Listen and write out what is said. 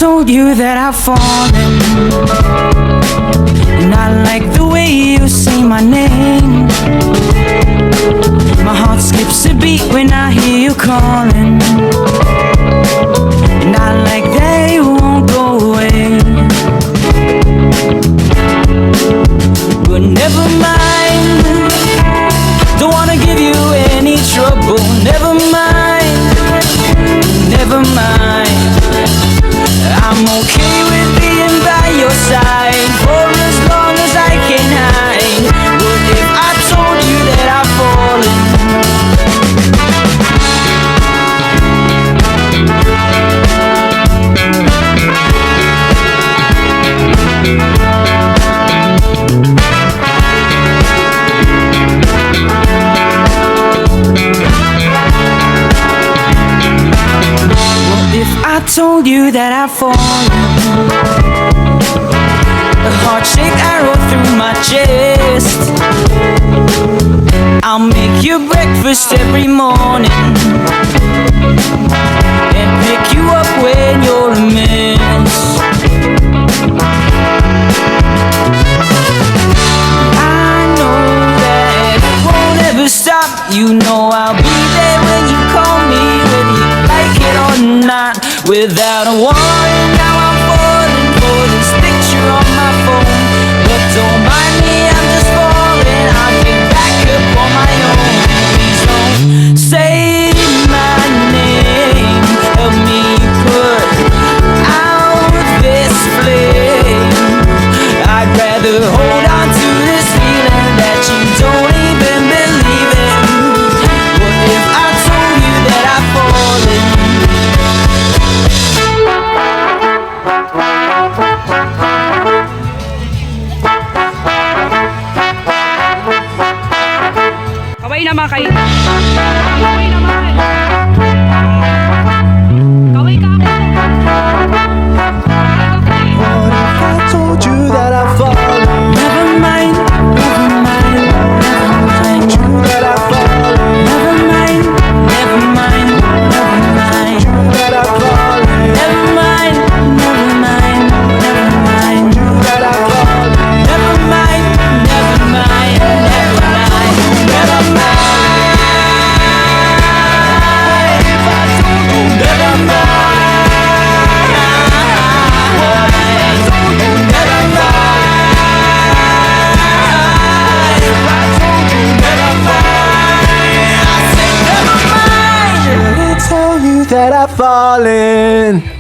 told you that I've fallen, and I like the way you say my name. My heart skips a beat when I hear you calling, and I like that you won't go away. But never mind, don't wanna give you any trouble. Never mind, never mind, I'm okay with being by your side for as long as I can hide. What if I told you that I've fallen? I told you that I've fallen, a heart-shaped arrow through my chest. I'll make you breakfast every morning and pick you up when you're a mess. I know that it won't ever stop. You know I'll be there when you call me, whether you like it or not. Without a warning, now I'm falling for this picture on my phone. But don't mind me, I'm just falling. I'll get back up on my own. Please don't say my name. Help me put out this flame. I'd rather hold on to this feeling that you don't even believe in. What if I told you that I've fallen? Kaway naman kayo. Kaway naman. Kaway ka ako. What if I told you that I've fallen? Never mind, never mind, never mind. You that I've fallen. Never mind, never mind, never mind. You that I've fallen. Never mind, never mind, never mind. You that I've fallen. Never mind, never mind, never mind, never mind. If I told you, never mind. What I told you, never mind. If I told you, never mind. I said never mind. Did I tell you that I've fallen?